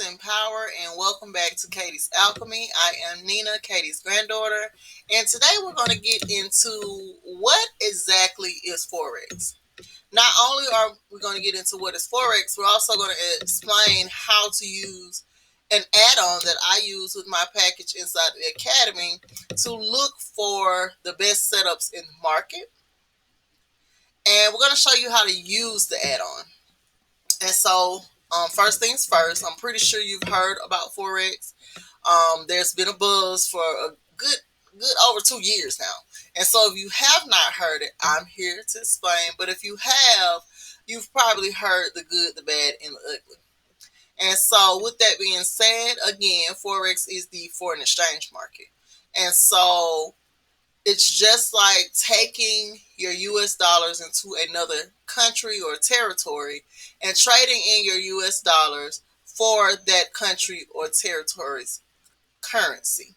and power, and welcome back to KTsAlchmy. I am Nina, Katie's granddaughter, and today we're going to get into what exactly is Forex. Not only are we going to get into what is Forex, we're also going to explain how to use an add-on that I use with my package inside the Academy to look for the best setups in the market. And we're going to show you how to use the add-on. And so, first things first, I'm pretty sure you've heard about Forex. There's been a buzz for a good over 2 years now. And so if you have not heard it, I'm here to explain. But if you have, you've probably heard the good, the bad, and the ugly. And so with that being said, again, Forex is the foreign exchange market. And so it's just like taking your US dollars into another country or territory and trading in your US dollars for that country or territory's currency.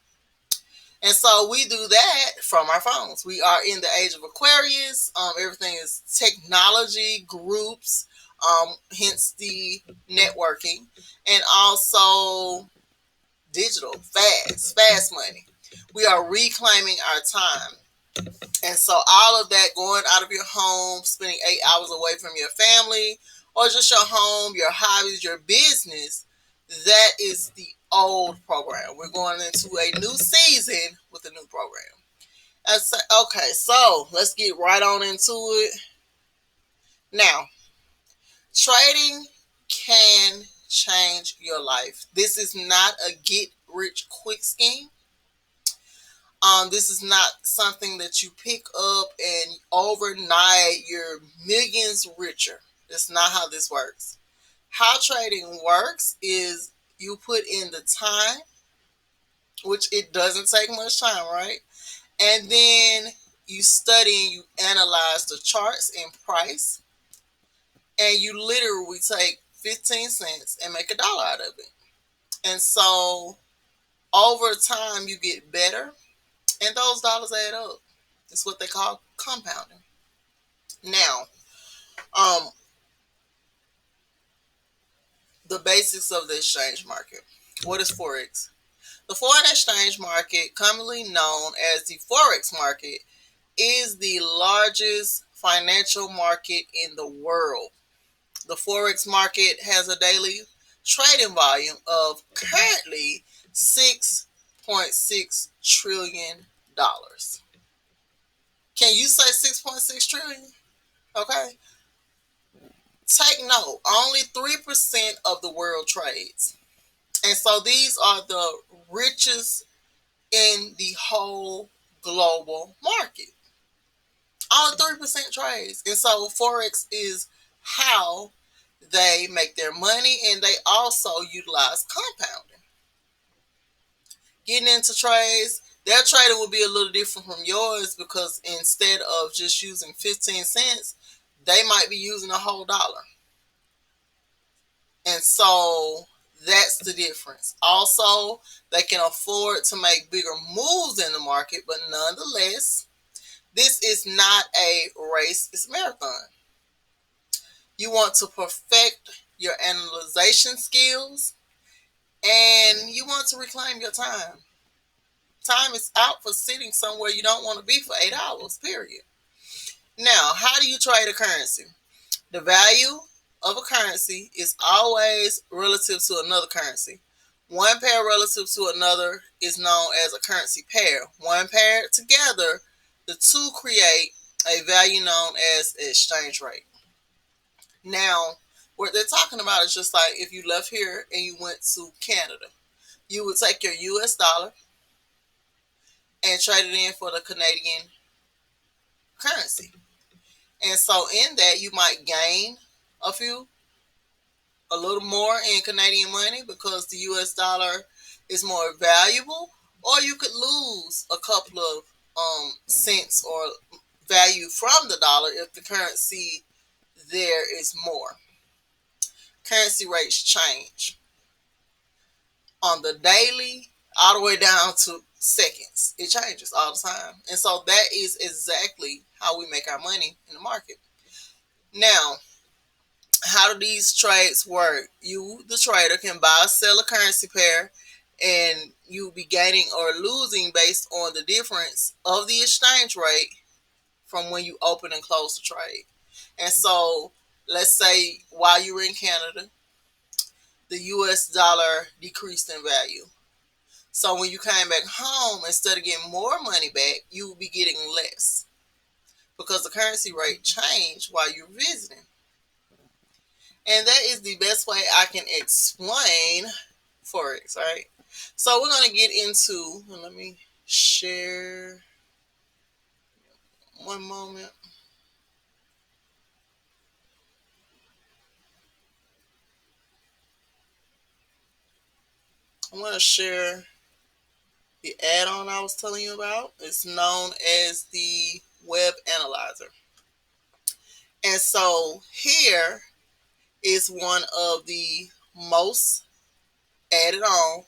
And so we do that from our phones. We are in the age of Aquarius. Everything is technology, groups, hence the networking, and also digital, fast money. We are reclaiming our time. And so all of that going out of your home, spending 8 hours away from your family, or just your home, your hobbies, your business, that is the old program. We're going into a new season with a new program. Okay, so let's get right on into it. Now, trading can change your life. This is not a get rich quick scheme. This is not something that you pick up and overnight you're millions richer. That's not how this works. How trading works is you put in the time, which it doesn't take much time, right? And then you study and you analyze the charts and price, and you literally take 15 cents and make $1 out of it. And so over time you get better, and those dollars add up. It's what they call compounding. Now, the basics of the exchange market. What is Forex? The foreign exchange market, commonly known as the Forex market, is the largest financial market in the world. The Forex market has a daily trading volume of currently $6.6 trillion. Can you say 6.6 trillion? Okay. Take note, only 3% of the world trades. And so these are the richest in the whole global market. Only 3% trades. And so Forex is how they make their money, and they also utilize compounding. Getting into trades, their trading will be a little different from yours because instead of just using 15 cents, they might be using a whole dollar. And so that's the difference. Also, they can afford to make bigger moves in the market, but nonetheless, this is not a race, it's a marathon. You want to perfect your analyzation skills, and you want to reclaim your time. Time is out for sitting somewhere you don't want to be for 8 hours, period. Now, how do you trade a currency? The value of a currency is always relative to another currency. One pair relative to another is known as a currency pair. One paired together, the two create a value known as exchange rate. Now, what they're talking about is just like if you left here and you went to Canada. You would take your US dollar and trade it in for the Canadian currency. And so in that, you might gain a little more in Canadian money because the US dollar is more valuable, or you could lose a couple of cents or value from the dollar if the currency there is more. Currency rates change on the daily all the way down to seconds. It changes all the time. And so that is exactly how we make our money in the market. Now, How do these trades work? You, the trader, can buy or sell a currency pair, and you be gaining or losing based on the difference of the exchange rate from when you open and close the trade. And so, let's say while you were in Canada, the US dollar decreased in value. So when you came back home, instead of getting more money back, you would be getting less because the currency rate changed while you're visiting. And that is the best way I can explain Forex, right? So we're going to get into, let me share one moment. I want to share the add-on I was telling you about. It's known as the Web Analyzer. And so here is one of the most added on,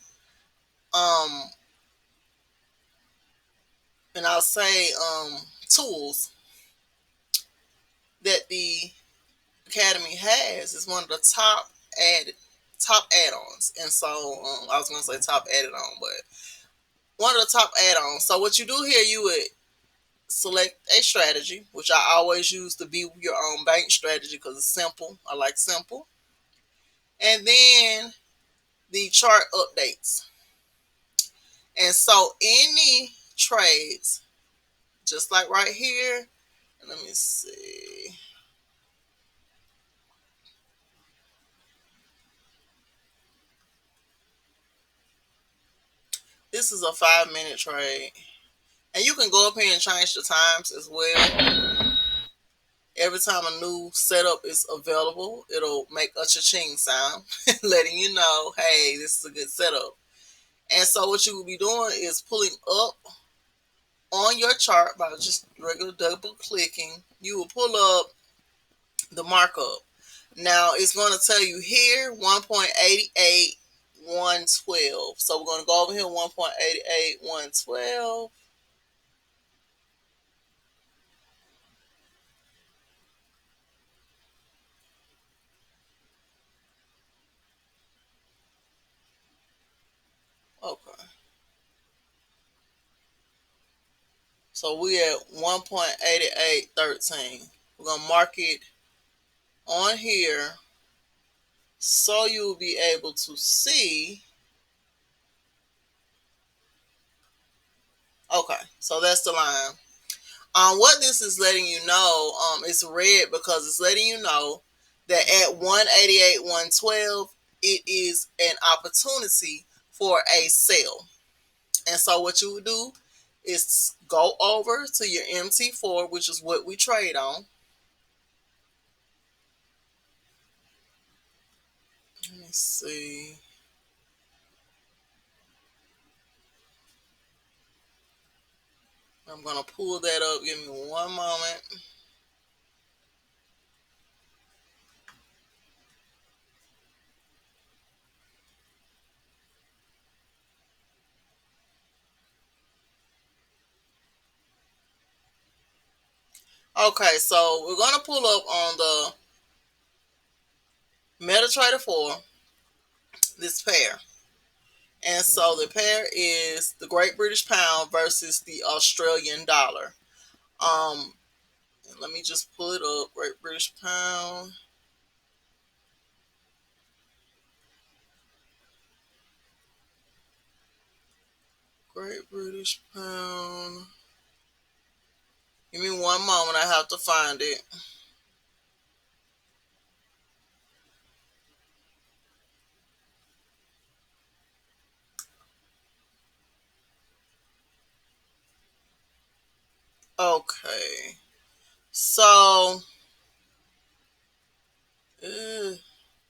um, and I'll say tools that the Academy has. Is one of the top add-ons. And so I was going to say top added on, but one of the top add-ons. So what you do here, you would select a strategy, which I always use to be your own bank strategy because it's simple. I like simple. And then the chart updates. And so any trades, just like right here, let me see. This is a 5-minute trade. And you can go up here and change the times as well. Every time a new setup is available, it'll make a cha-ching sound, letting you know, hey, this is a good setup. And so what you will be doing is pulling up on your chart by just regular double clicking. You will pull up the markup. Now it's going to tell you here 1.88112. So we're going to go over here 1.88112. Okay. So we're at 1.8813. We're going to mark it on here so you will be able to see. Okay, so that's the line. What this is letting you know, it's red because it's letting you know that at 188.112, it is an opportunity for a sale. And so what you would do is go over to your MT4, which is what we trade on. Let me see. I'm going to pull that up. Give me one moment. Okay, so we're going to pull up on the MetaTrader 4, this pair. And so the pair is the Great British Pound versus the Australian dollar. Let me just pull it up. Great British Pound. Great British Pound. Give me one moment. I have to find it. Okay. So,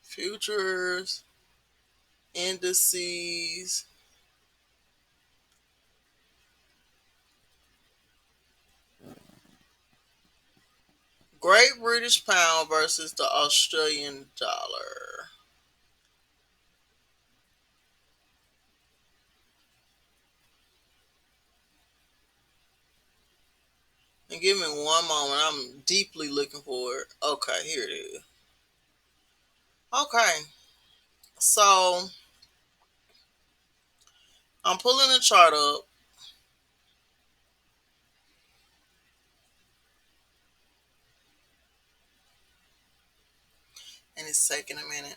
futures, indices. Great British Pound versus the Australian dollar. And give me one moment. I'm deeply looking for it. Okay, here it is. Okay, so I'm pulling the chart up, and it's taking a minute.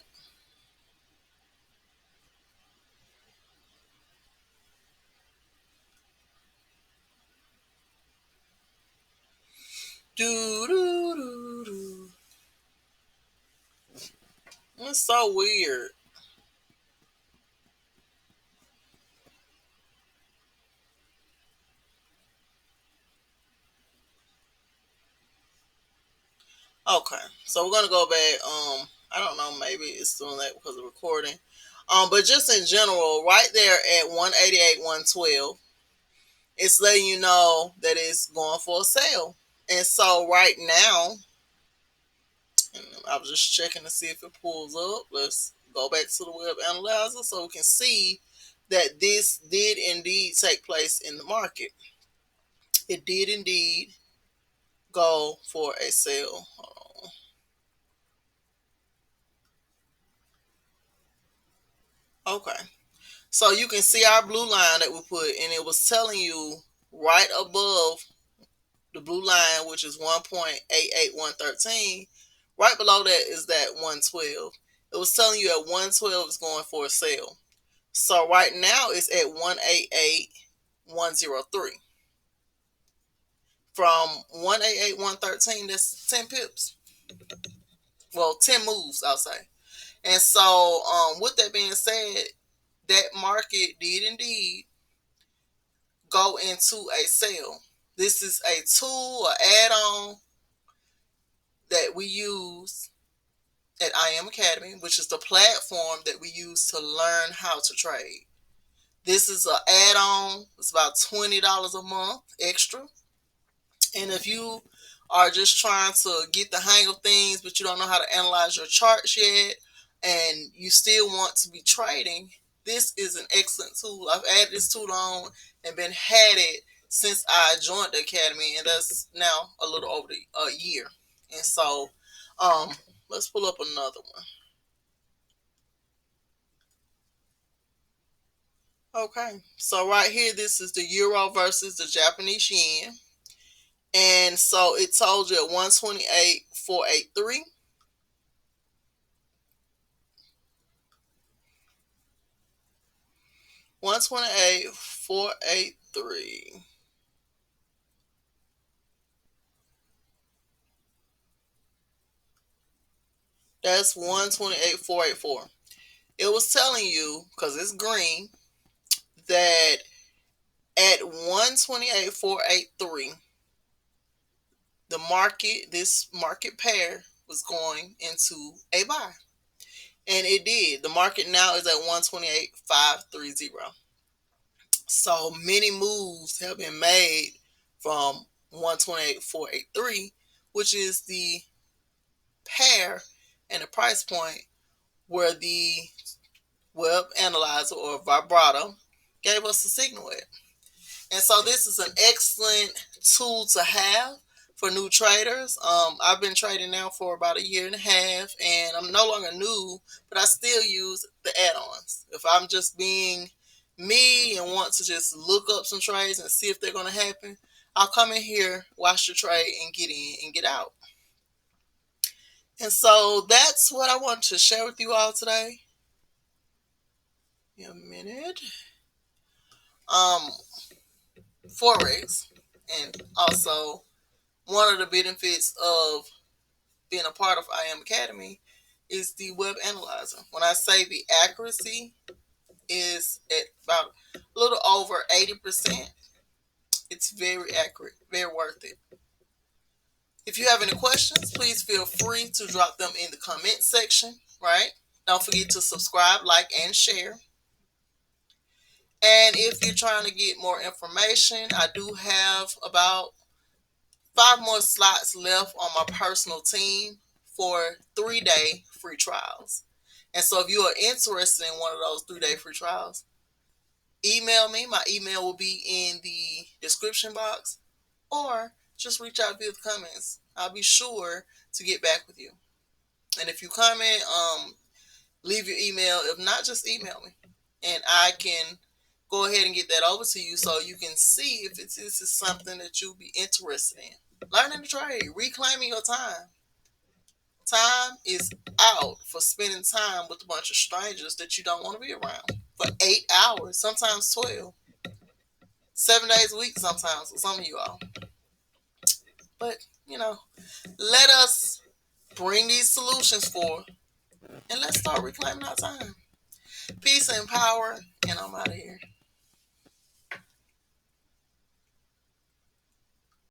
Do do do do. It's so weird. Okay, so we're gonna go back. I don't know. Maybe it's doing that because of recording. But just in general, right there at 188, 112, it's letting you know that it's going for a sale. And so right now, and I was just checking to see if it pulls up. Let's go back to the web analyzer so we can see that this did indeed take place in the market. It did indeed go for a sale. Hold on. Okay. So you can see our blue line that we put, and it was telling you right above the blue line, which is 1.88113. Right below that is that 112. It was telling you at 112 is going for a sale. So right now it's at 188,103. From 188,113, that's 10 pips. Well, 10 moves, I'll say. And so, with that being said, that market did indeed go into a sale. This is a tool or add-on that we use at I Am Academy, which is the platform that we use to learn how to trade. This is an add-on. It's about $20 a month extra. And if you are just trying to get the hang of things, but you don't know how to analyze your charts yet, and you still want to be trading, this is an excellent tool. I've added this tool on and been had it since I joined the academy, and that's now a little over a year. And so, um, let's pull up another one. Okay, so right here, this is the euro versus the Japanese yen. And so it told you at 128,483. 128,483. That's 128,484. It was telling you, because it's green, that at 128,483, this market pair was going into a buy. And it did. The market now is at 128,530. So many moves have been made from 128,483, which is the pair and the price point where the web analyzer or vibrato gave us the signal at. And so this is an excellent tool to have for new traders. I've been trading now for about a year and a half, and I'm no longer new, but I still use the add-ons. If I'm just being me and want to just look up some trades and see if they're going to happen, I'll come in here, watch the trade, and get in and get out. And so that's what I wanted to share with you all today. Give me a minute. Um, Forex, and also one of the benefits of being a part of I Am Academy is the web analyzer. When I say the accuracy is at about a little over 80%, it's very accurate, very worth it. If you have any questions, please feel free to drop them in the comment section, right? Don't forget to subscribe, like, and share. And if you're trying to get more information, I do have about 5 more slots left on my personal team for 3-day free trials. And so if you are interested in one of those 3-day free trials, email me. My email will be in the description box, or just reach out via the comments. I'll be sure to get back with you. And if you comment, Leave your email. If not, just email me, and I can go ahead and get that over to you so you can see if this is something that you'll be interested in. Learning to trade, reclaiming your time. Time is out for spending time with a bunch of strangers that you don't want to be around for 8 hours, sometimes 12, 7 days a week, sometimes for some of you all. But, let us bring these solutions forth and let's start reclaiming our time. Peace and power, and I'm out of here.